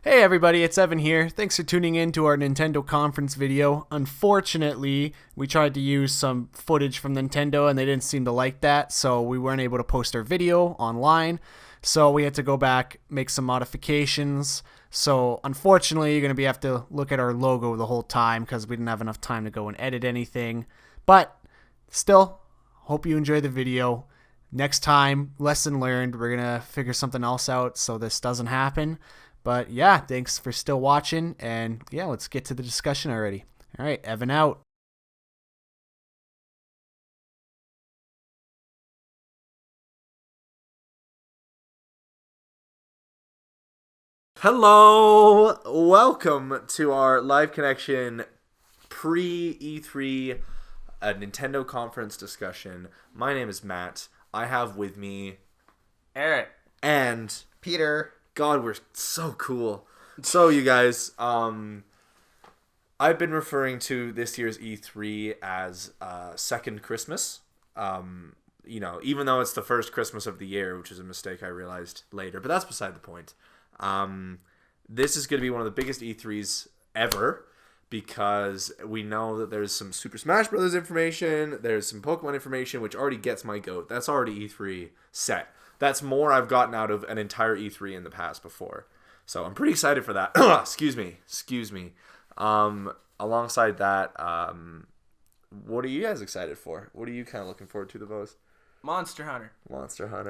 Hey everybody, it's Evan here. Thanks for tuning in to our Nintendo conference video. Unfortunately, we tried to use some footage from Nintendo and they didn't seem to like that, so we weren't able to post our video online. So we had to go back, make some modifications. So unfortunately, you're going to have to look at our logo the whole time because we didn't have enough time to go and edit anything. But still, hope you enjoy the video. Next time, lesson learned, we're going to figure something else out so this doesn't happen. But yeah, thanks for still watching, and yeah, let's get to the discussion already. All right, Evan out. Hello, welcome to our live connection pre-E3 Nintendo conference discussion. My name is Matt. I have with me Eric and Peter. God, we're so cool. So you guys, I've been referring to this year's E3 as Second Christmas. Even though it's the first Christmas of the year, which is a mistake I realized later, but that's beside the point. This is going to be one of the biggest E3s ever because we know that there's some Super Smash Bros. Information, there's some Pokemon information, which already gets my goat. That's already E3 set. That's more I've gotten out of an entire E3 in the past before. So I'm pretty excited for that. Excuse me. Alongside that, what are you guys excited for? What are you kind of looking forward to the most? Monster Hunter.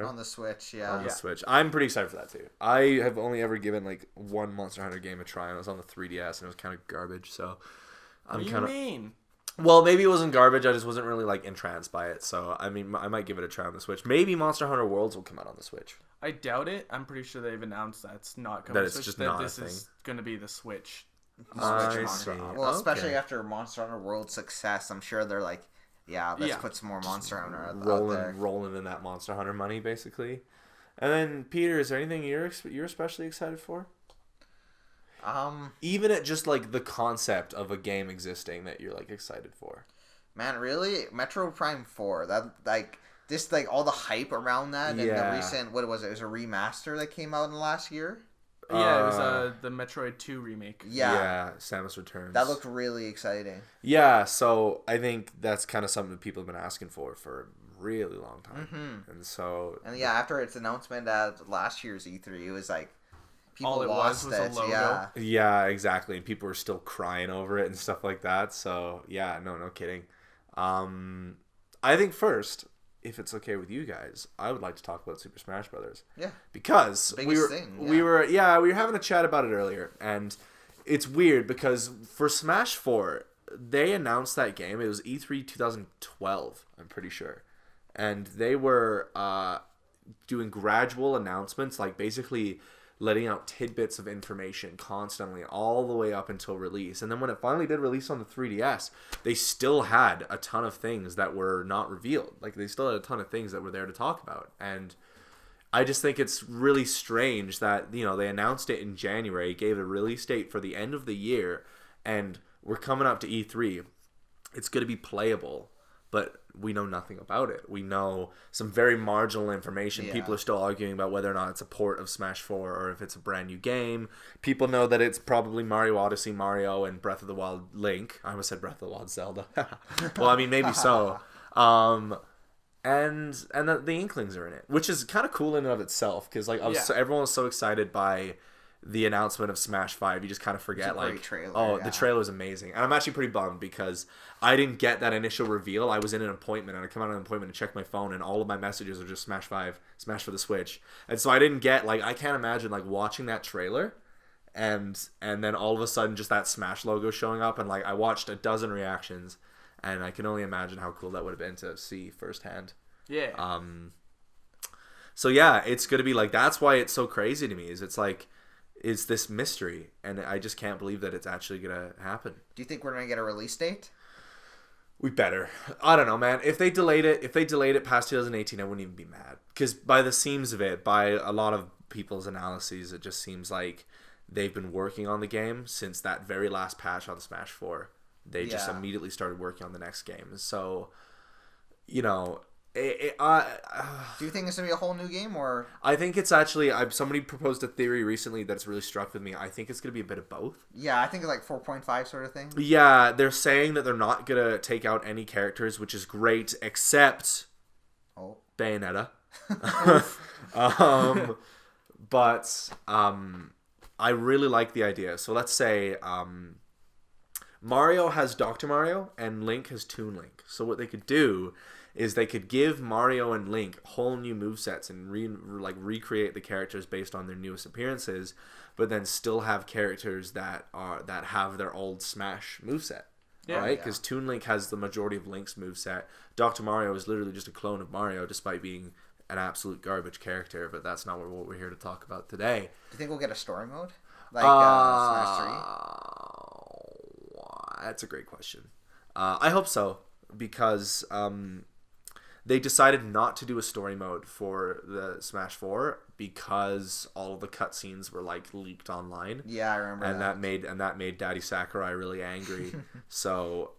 On the Switch, yeah. On the Switch. I'm pretty excited for that too. I have only ever given like one Monster Hunter game a try, and it was on the 3DS, and it was kind of garbage. So What do you mean? Well, maybe it wasn't garbage. I just wasn't really like entranced by it. So I mean, I might give it a try on the Switch. Maybe Monster Hunter Worlds will come out on the Switch. I doubt it. I'm pretty sure they've announced that it's not coming That to it's Switch. just That not a this thing. is going to be the Switch. I Monster see. Hunter. Well, especially Okay. after Monster Hunter World success, I'm sure they're like, let's Yeah. put some more Monster Hunter out there. rolling in that Monster Hunter money, basically. And then Peter, is there anything you're especially excited for? Even at just like the concept of a game existing that you're like excited for. Man, really? Metro Prime 4. That all the hype around that and Yeah. the recent, what was it? It was a remaster that came out in the last year. Yeah, it was the Metroid 2 remake. Yeah. Samus Returns. That looked really exciting. Yeah, so I think that's kind of something that people have been asking for a really long time. Mm-hmm. And so... And yeah, after its announcement at last year's E3, it was like, people All it lost was a it. logo. Yeah. Yeah, exactly. And people were still crying over it and stuff like that. So, yeah, no kidding. I think first, if it's okay with you guys, I would like to talk about Super Smash Brothers. Yeah. Because Biggest thing, yeah. we were having a chat about it earlier, and it's weird because for Smash 4, they announced that game. It was E3 2012, I'm pretty sure. And they were doing gradual announcements, like basically letting out tidbits of information constantly all the way up until release. And then when it finally did release on the 3DS, they still had a ton of things that were not revealed. Like they still had a ton of things that were there to talk about. And I just think it's really strange that, they announced it in January, gave a release date for the end of the year, and we're coming up to E3. It's going to be playable, but we know nothing about it. We know some very marginal information. Yeah. People are still arguing about whether or not it's a port of Smash 4 or if it's a brand new game. People know that it's probably Mario Odyssey, Mario, and Breath of the Wild Link. I almost said Breath of the Wild Zelda. Well, I mean, maybe so. And the Inklings are in it, which is kind of cool in and of itself because like everyone was so excited by the announcement of Smash 5, you just kind of forget It's a great trailer, the trailer was amazing. And I'm actually pretty bummed because I didn't get that initial reveal. I was in an appointment and I come out of an appointment and check my phone and all of my messages are just Smash 5, Smash for the Switch. And so I didn't get I can't imagine watching that trailer and then all of a sudden just that Smash logo showing up and I watched a dozen reactions and I can only imagine how cool that would have been to see firsthand. Yeah. So yeah, it's going to be that's why it's so crazy to me is this mystery, and I just can't believe that it's actually gonna happen. Do you think we're gonna get a release date? We better. I don't know, man. If they delayed it past 2018, I wouldn't even be mad. Because by the seams of it, by a lot of people's analyses, it just seems like they've been working on the game since that very last patch on Smash 4. They just immediately started working on the next game. So, Do you think it's gonna be a whole new game, or? I think it's actually. Somebody proposed a theory recently that's really struck with me. I think it's gonna be a bit of both. Yeah, I think it's like 4.5 sort of thing. Yeah, they're saying that they're not gonna take out any characters, which is great, except Bayonetta. But I really like the idea. So let's say Mario has Dr. Mario and Link has Toon Link. So what they could do is they could give Mario and Link whole new movesets and recreate the characters based on their newest appearances, but then still have characters that have their old Smash moveset. Yeah, right? Because Toon Link has the majority of Link's moveset. Dr. Mario is literally just a clone of Mario, despite being an absolute garbage character, but that's not what we're here to talk about today. Do you think we'll get a story mode? Like Smash 3? That's a great question. I hope so, because they decided not to do a story mode for the Smash 4 because all of the cutscenes were like leaked online. Yeah, I remember that made Daddy Sakurai really angry. So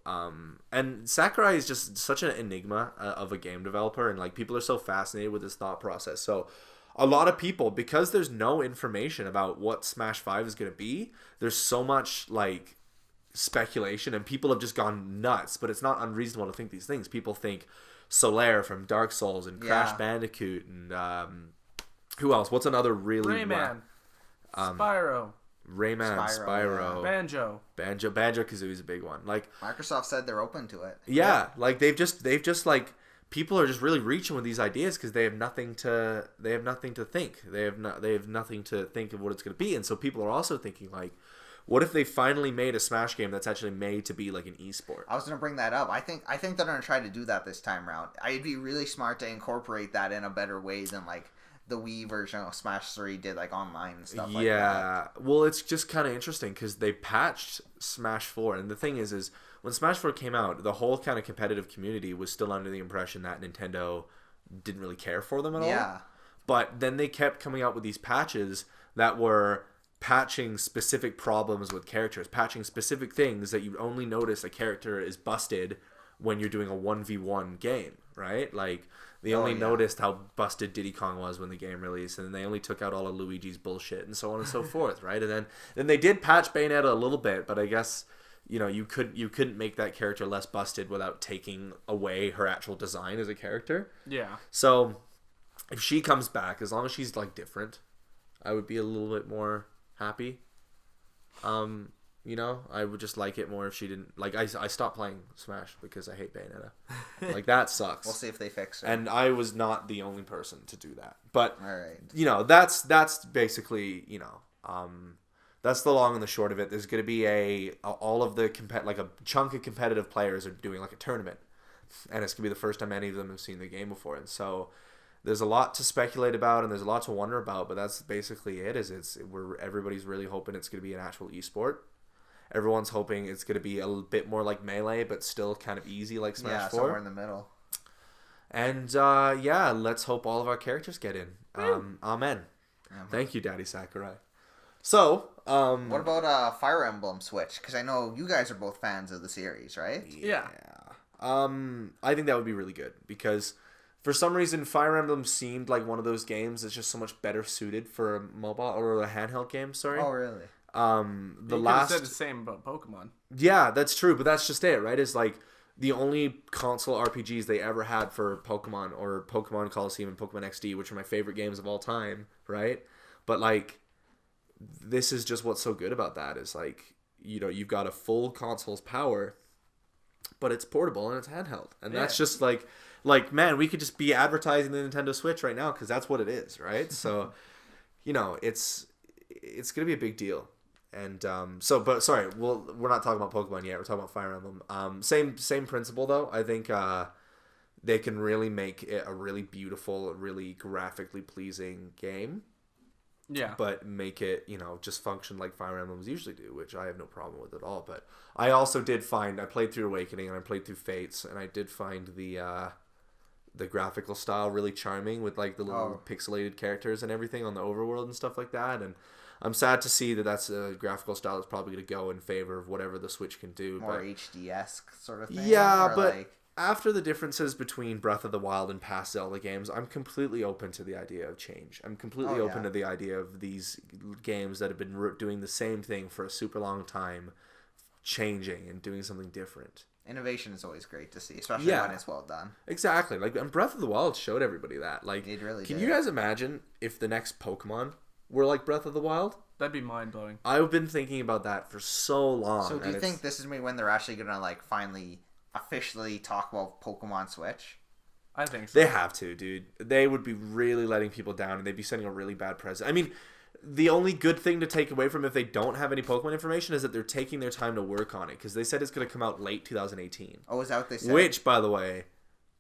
and Sakurai is just such an enigma of a game developer, and like people are so fascinated with his thought process. So a lot of people, because there's no information about what Smash 5 is going to be, there's so much like speculation, and people have just gone nuts. But it's not unreasonable to think these things. People think Solaire from Dark Souls and Crash Bandicoot and who else? What's another really Rayman, Spyro, Spyro, Banjo Kazooie is a big one. Like Microsoft said they're open to it. Yeah, like they've just like people are just really reaching with these ideas because they have nothing to think. They have nothing to think of what it's going to be, and so people are also thinking like, what if they finally made a Smash game that's actually made to be like an esport? I was gonna bring that up. I think they're gonna try to do that this time around. It'd be really smart to incorporate that in a better way than like the Wii version of Smash 3 did, like online and stuff like that. Yeah, well, it's just kind of interesting because they patched Smash 4, and the thing is when Smash 4 came out, the whole kind of competitive community was still under the impression that Nintendo didn't really care for them at all. Yeah. But then they kept coming out with these patches that were patching specific problems with characters, patching specific things that you only notice a character is busted when you're doing a 1v1 game, right? Like, they only noticed how busted Diddy Kong was when the game released, and they only took out all of Luigi's bullshit, and so on and so forth, right? And then they did patch Bayonetta a little bit, but I guess, you know, you couldn't make that character less busted without taking away her actual design as a character. Yeah. So, if she comes back, as long as she's, like, different, I would be a little bit more happy. You know, I would just like it more if she didn't. Like, I stopped playing Smash because I hate Bayonetta. Like, that sucks. We'll see if they fix it. And I was not the only person to do that. But, all right, you know, that's basically, you know, that's the long and the short of it. There's going to be all of the like a chunk of competitive players are doing like a tournament, and it's going to be the first time any of them have seen the game before, and so there's a lot to speculate about and there's a lot to wonder about, but that's basically it. Everybody's really hoping it's going to be an actual esport. Everyone's hoping it's going to be a bit more like Melee, but still kind of easy like Smash 4. Somewhere in the middle. And let's hope all of our characters get in. Amen. Thank you, Daddy Sakurai. So, what about Fire Emblem Switch? Because I know you guys are both fans of the series, right? Yeah. I think that would be really good because for some reason Fire Emblem seemed like one of those games that's just so much better suited for a mobile or a handheld game. Sorry. Oh, really? You could said the same about Pokemon. Yeah, that's true, but that's just it, right? It's like the only console RPGs they ever had for Pokemon or Pokemon Coliseum and Pokemon XD, which are my favorite games of all time, right? But like, this is just what's so good about that is like, you know, you've got a full console's power, but it's portable and it's handheld, and that's just like man, we could just be advertising the Nintendo Switch right now because that's what it is, right? So, you know, it's gonna be a big deal. And but sorry, we're not talking about Pokemon yet. We're talking about Fire Emblem. Same principle though. I think they can really make it a really beautiful, really graphically pleasing game. Yeah. But make it, you know, just function like Fire Emblems usually do, which I have no problem with at all. But I also did find I played through Awakening and I played through Fates, and I did find the graphical style really charming with like the little pixelated characters and everything on the overworld and stuff like that. And I'm sad to see that that's a graphical style that's probably going to go in favor of whatever the Switch can do. More HD-esque sort of thing? Yeah, or but like... after the differences between Breath of the Wild and past Zelda games, I'm completely open to the idea of change. I'm completely open to the idea of these games that have been doing the same thing for a super long time, changing and doing something different. Innovation is always great to see, especially when it's well done. Exactly. Like, and Breath of the Wild showed everybody that. Like, it really can did. you guys imagine if the next Pokemon were like Breath of the Wild? That'd be mind-blowing. I've been thinking about that for so long. So do you think this is when they're actually going to, like, finally officially talk about Pokemon Switch? I think so. They have to, dude. They would be really letting people down, and they'd be sending a really bad present. I mean, the only good thing to take away from if they don't have any Pokemon information is that they're taking their time to work on it, because they said it's going to come out late 2018. Oh, is that what they said? Which, by the way,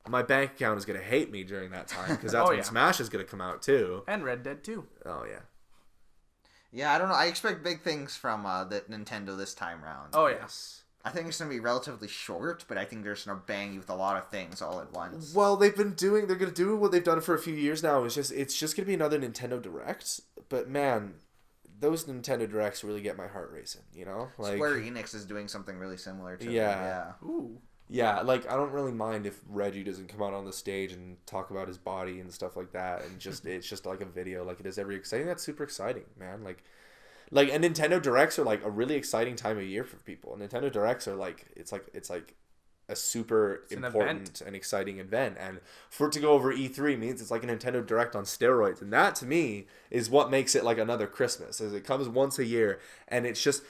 my bank account is going to hate me during that time, because that's when Smash is going to come out, too. And Red Dead 2. Oh, yeah. Yeah, I don't know. I expect big things from the Nintendo this time round. Oh, yes. I think it's going to be relatively short, but I think they're just going to bang you with a lot of things all at once. Well, they're going to do what they've done for a few years now. It's just going to be another Nintendo Direct. But, man, those Nintendo Directs really get my heart racing, you know? Like, Square Enix is doing something really similar to yeah. Ooh. Yeah, like, I don't really mind if Reggie doesn't come out on the stage and talk about his body and stuff like that, and just it's just like a video like it is every exciting. That's super exciting, man. Like, and Nintendo Directs are like a really exciting time of year for people. And Nintendo Directs are like it's like a super important and exciting event. And for it to go over E3 means it's like a Nintendo Direct on steroids. And that to me is what makes it like another Christmas. Is it comes once a year, and it's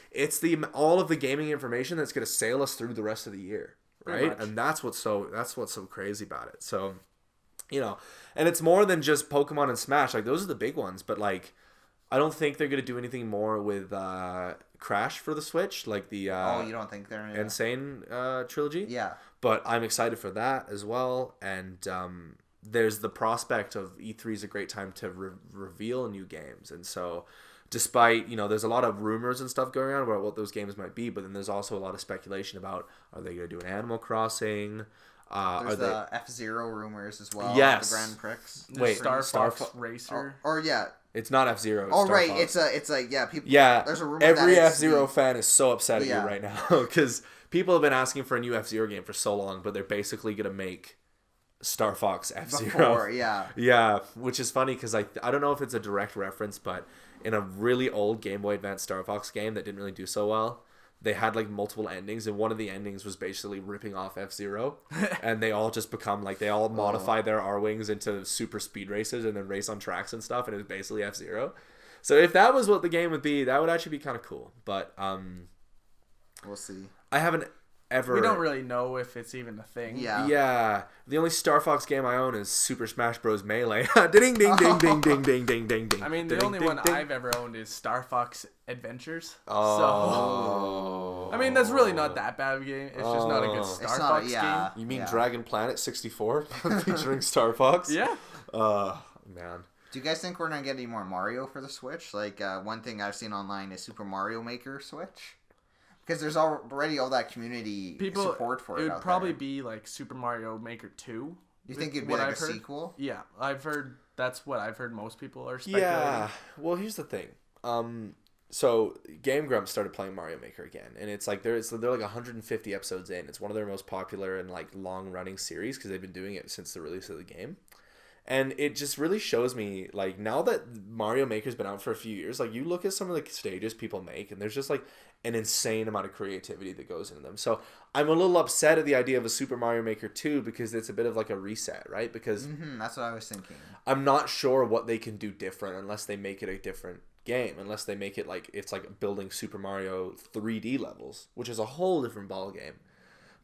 all of the gaming information that's going to sail us through the rest of the year, right? And that's what's so crazy about it. So, you know, and it's more than just Pokemon and Smash. Like, those are the big ones, but like, I don't think they're going to do anything more with Crash for the Switch, like the you don't think they're Insane trilogy? Yeah. But I'm excited for that as well. And there's the prospect of E3 is a great time to reveal new games. And so despite, you know, there's a lot of rumors and stuff going on about what those games might be, but then there's also a lot of speculation about, are they going to do an Animal Crossing? There's the F-Zero rumors as well. Yes. The Grand Prix. Wait, Star Fox Racer. Or yeah. It's not F-Zero. Oh, right. Fox. It's like, yeah. People. Yeah. There's a rumor every that F-Zero fan is so upset at you right now because people have been asking for a new F-Zero game for so long, but they're basically going to make Star Fox F-Zero. Before, yeah. Yeah, which is funny because I don't know if it's a direct reference, but in a really old Game Boy Advance Star Fox game that didn't really do so well, they had like multiple endings, and one of the endings was basically ripping off F-Zero, and they all just become like, they all modify their R-Wings into super speed racers and then race on tracks and stuff, and it was basically F-Zero. So if that was what the game would be, that would actually be kind of cool. But we'll see. I haven't ever. We don't really know if it's even a thing. Yeah. Yeah. The only Star Fox game I own is Super Smash Bros. Melee. Ding ding ding ding ding ding ding ding ding. I mean, the only one I've ever owned is Star Fox Adventures. Oh. So, I mean, that's really not that bad of a game. It's just not a good Star Fox game. You mean Dragon Planet 64 featuring Star Fox? Yeah. Man. Do you guys think we're gonna get any more Mario for the Switch? Like, one thing I've seen online is Super Mario Maker Switch, because there's already all that community support for it. It would probably be like Super Mario Maker 2. You think it'd be like a sequel? Yeah, I've heard. That's what I've heard. Most people are speculating. Yeah. Well, here's the thing. So Game Grumps started playing Mario Maker again, and it's like they're like 150 episodes in. It's one of their most popular and like long running series because they've been doing it since the release of the game. And it just really shows me, like, now that Mario Maker's been out for a few years, like, you look at some of the stages people make, and there's just, like, an insane amount of creativity that goes into them. So I'm a little upset at the idea of a Super Mario Maker 2 because it's a bit of, like, a reset, right? Because that's what I was thinking. I'm not sure what they can do different unless they make it a different game, unless they make it, like, it's like building Super Mario 3D levels, which is a whole different ball game.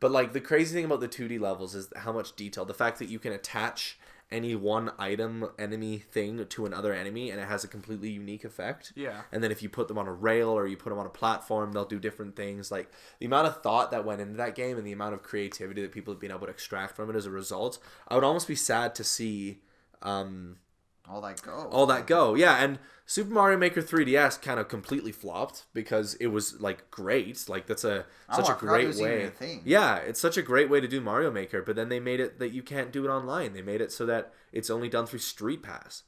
But, like, the crazy thing about the 2D levels is how much detail, the fact that you can attach any one item, enemy, thing to another enemy, and it has a completely unique effect. Yeah. And then if you put them on a rail or you put them on a platform, they'll do different things. Like, the amount of thought that went into that game and the amount of creativity that people have been able to extract from it as a result, I would almost be sad to see all that go. Yeah, and Super Mario Maker 3DS kind of completely flopped because it was like great. Like, that's such a great way. Yeah, it's such a great way to do Mario Maker, but then they made it that you can't do it online. They made it so that it's only done through Street Pass.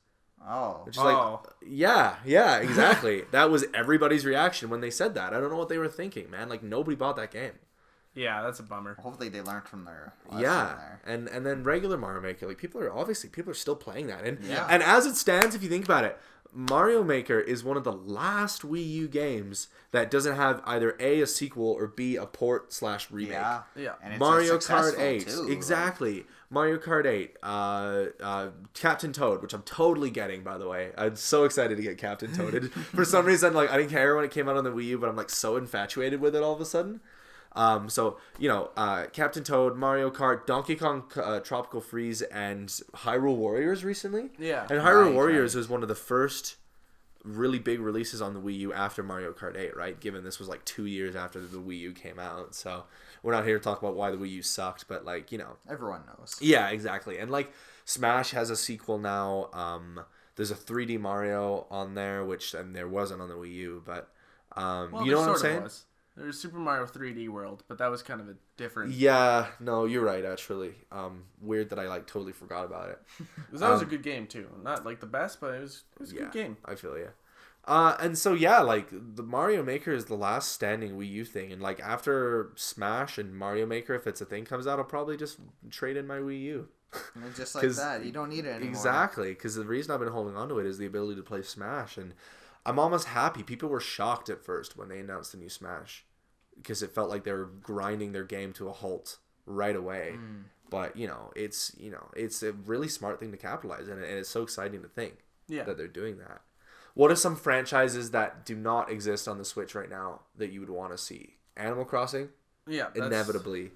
Which is like, yeah, exactly. That was everybody's reaction when they said that. I don't know what they were thinking, man. Like, nobody bought that game. Yeah, that's a bummer. Hopefully they learned from their lesson Yeah, there. and then regular Mario Maker, like people are still playing that, and Yeah. and as it stands, if you think about it, Mario Maker is one of the last Wii U games that doesn't have either a sequel or b a port/remake. Yeah. Yeah. And it's Mario Kart successful, 8, too. exactly. Mario Kart 8, Captain Toad, which I'm totally getting, by the way. I'm so excited to get Captain Toad. For some reason, like I didn't care when it came out on the Wii U, but I'm like so infatuated with it all of a sudden. So, Captain Toad, Mario Kart, Donkey Kong Tropical Freeze, and Hyrule Warriors recently. Yeah. And Hyrule Right, Warriors right. was one of the first really big releases on the Wii U after Mario Kart 8, right? Given this was like 2 years after the Wii U came out. So, we're not here to talk about why the Wii U sucked, but like, Everyone knows. Yeah, exactly. And like Smash has a sequel now. There's a 3D Mario on there, and there wasn't on the Wii U, but Well, you know what I'm there saying? was. There's Super Mario 3D World, but that was kind of a different. Yeah, no, you're right. Actually, weird that I like totally forgot about it. Because that was a good game too. Not like the best, but it was a Yeah, good game. I feel you. And so yeah, like the Mario Maker is the last standing Wii U thing, and like after Smash and Mario Maker, if it's a thing comes out, I'll probably just trade in my Wii U. And just like 'Cause- that, you don't need it anymore. Exactly, because the reason I've been holding on to it is the ability to play Smash, and I'm almost happy. People were shocked at first when they announced the new Smash, because it felt like they were grinding their game to a halt right away. But it's a really smart thing to capitalize on, and it's so exciting to think that they're doing that. What are some franchises that do not exist on the Switch right now that you would want to see? Animal Crossing, Yeah. inevitably.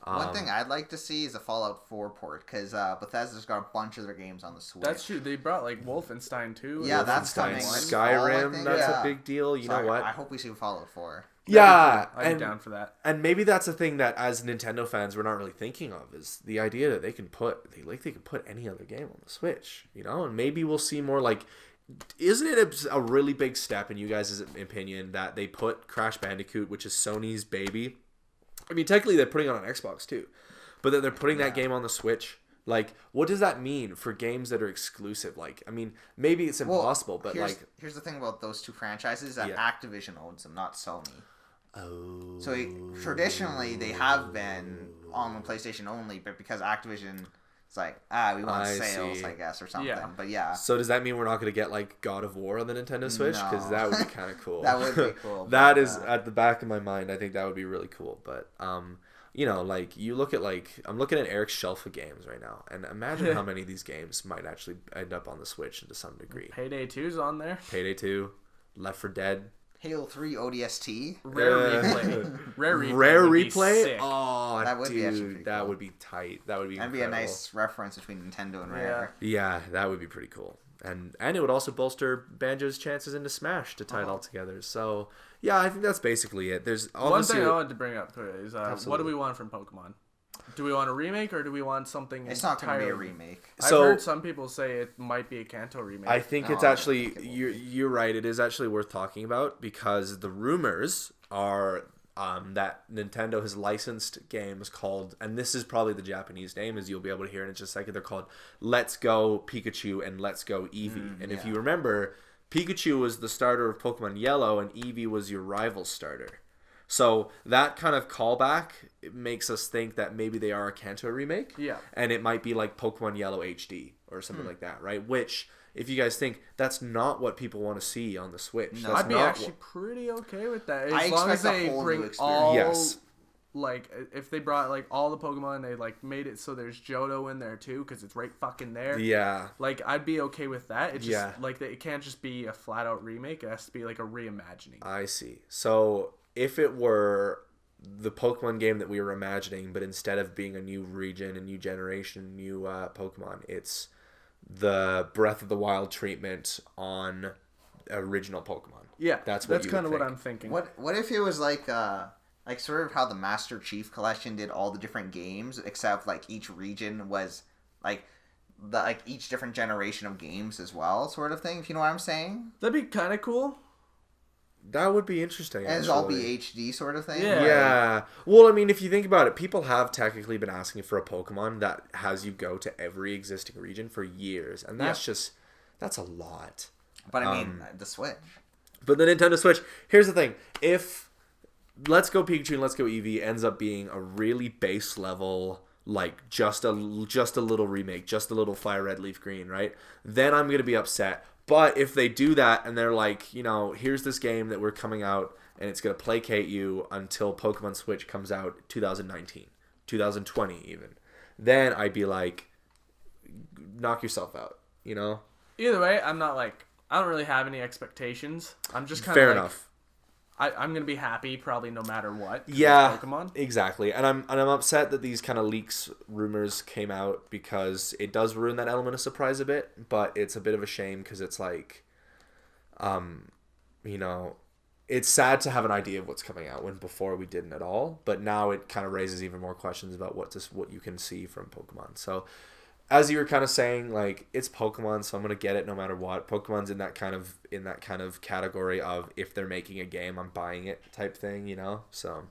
One thing I'd like to see is a Fallout 4 port, because Bethesda's got a bunch of their games on the Switch. That's true. They brought like Wolfenstein too. Yeah, that's Wolfenstein, coming. Skyrim, Fall, I think. that's Yeah. a big deal. You So know what? I hope we see Fallout 4. Yeah, I'd be down for that. And maybe that's a thing that as Nintendo fans we're not really thinking of, is the idea that they can put any other game on the Switch, and maybe we'll see more like. Isn't it a really big step in you guys' opinion that they put Crash Bandicoot, which is Sony's baby? I mean, technically they're putting it on Xbox too, but that they're putting that game on the Switch. Like, what does that mean for games that are exclusive? Like, I mean, maybe it's impossible, but here's the thing about those two franchises, that Activision owns them, not Sony. Oh. So traditionally they have been on the PlayStation only, but because Activision, it's like we want sales, see. I guess, or something. Yeah. But yeah, So does that mean we're not going to get like God of War on the Nintendo Switch? Because No. that would be kind of cool. That would be cool, That but, is at the back of my mind. I think that would be really cool. But like you look at I'm looking at Eric's shelf of games right now, and imagine how many of these games might actually end up on the Switch to some degree. Payday 2's on there. Payday 2, Left 4 Dead, Halo 3 ODST. Rare replay. Rare would be Replay. sick. Oh, That would be actually dude, pretty that cool. would be tight. That would be That'd incredible. be a nice reference between Nintendo and Rare. Yeah, that would be pretty cool. And it would also bolster Banjo's chances into Smash to tie it all together. So, yeah, I think that's basically it. There's One obviously thing I wanted to bring up is what do Absolutely. we want from Pokemon? Do we want a remake or do we want something It's not going to be a entirely- remake. I've So- heard some people say it might be a Kanto remake. I think No, it's I don't actually think it will you're right. It is actually worth talking about because the rumors are that Nintendo has licensed games called, and this is probably the Japanese name, as you'll be able to hear in just a second. They're called Let's Go Pikachu and Let's Go Eevee. And if you remember, Pikachu was the starter of Pokemon Yellow, and Eevee was your rival starter. So that kind of callback makes us think that maybe they are a Kanto remake. Yeah. And it might be like Pokemon Yellow HD or something like that, right? Which, if you guys think, that's not what people want to see on the Switch. No. That's I'd be not actually pretty okay with that. As I long as expect a they whole new bring experience. all, Yes. like, if they brought, like, all the Pokemon, they, like, made it so there's Johto in there, too, because it's right fucking there. Yeah. Like, I'd be okay with that. It's just, Yeah. like, it can't just be a flat-out remake. It has to be, like, a reimagining. I see. So if it were the Pokemon game that we were imagining, but instead of being a new region, a new generation, new Pokemon, it's the Breath of the Wild treatment on original Pokemon. Yeah, That's what you kind of would what think. I'm thinking. What if it was like sort of how the Master Chief Collection did all the different games, except like each region was like each different generation of games as well, sort of thing. If you know what I'm saying, That'd be kind of cool. That would be interesting. and it's all actually. be HD sort of thing. Yeah. Yeah. Well, I mean, if you think about it, people have technically been asking for a Pokemon that has you go to every existing region for years, and that's a lot. But I mean, the Switch. But the Nintendo Switch, here's the thing. If Let's Go Pikachu and Let's Go Eevee ends up being a really base level, like just a little remake, just a little Fire Red Leaf Green, right? Then I'm gonna be upset. But if they do that and they're like, you know, here's this game that we're coming out and it's gonna placate you until Pokemon Switch comes out 2019, 2020 even, then I'd be like, knock yourself out, you know? Either way, I'm not like, I don't really have any expectations. I'm just kind of Fair like, enough. I'm gonna be happy probably no matter what. 'cause Yeah, it's Pokemon. exactly. And I'm upset that these kind of leaks, rumors came out because it does ruin that element of surprise a bit. But it's a bit of a shame because it's like, you know, it's sad to have an idea of what's coming out when before we didn't at all. But now it kind of raises even more questions about what you can see from Pokemon. So, as you were kind of saying, like, it's Pokemon, so I'm gonna get it no matter what. Pokemon's in that kind of category of if they're making a game, I'm buying it type thing, you know. So,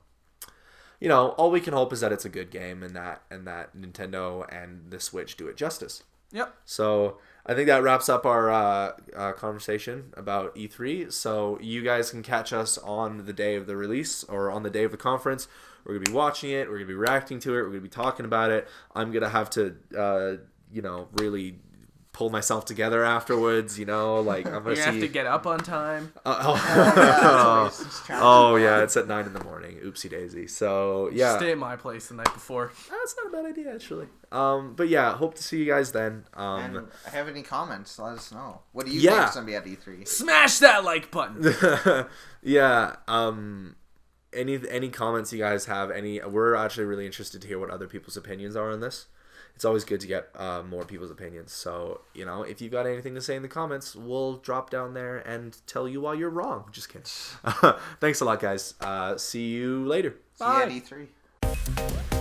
you know, all we can hope is that it's a good game and that Nintendo and the Switch do it justice. Yep. So I think that wraps up our conversation about E3. So you guys can catch us on the day of the release or on the day of the conference. We're going to be watching it. We're going to be reacting to it. We're going to be talking about it. I'm going to have to, really pull myself together afterwards, you know, like I'm going You're gonna have to get up on time. Yeah, it's at 9 in the morning. Oopsie daisy. So yeah, Stay at my place the night before. that's not a bad idea actually. But yeah, hope to see you guys then. And have any comments? Let us know. What do you Yeah. think is gonna be at E3? Smash that like button. Yeah. Any comments you guys have? We're actually really interested to hear what other people's opinions are on this. It's always good to get more people's opinions. So, you know, if you've got anything to say in the comments, we'll drop down there and tell you why you're wrong. Just kidding. Thanks a lot, guys. See you later. See you at E3.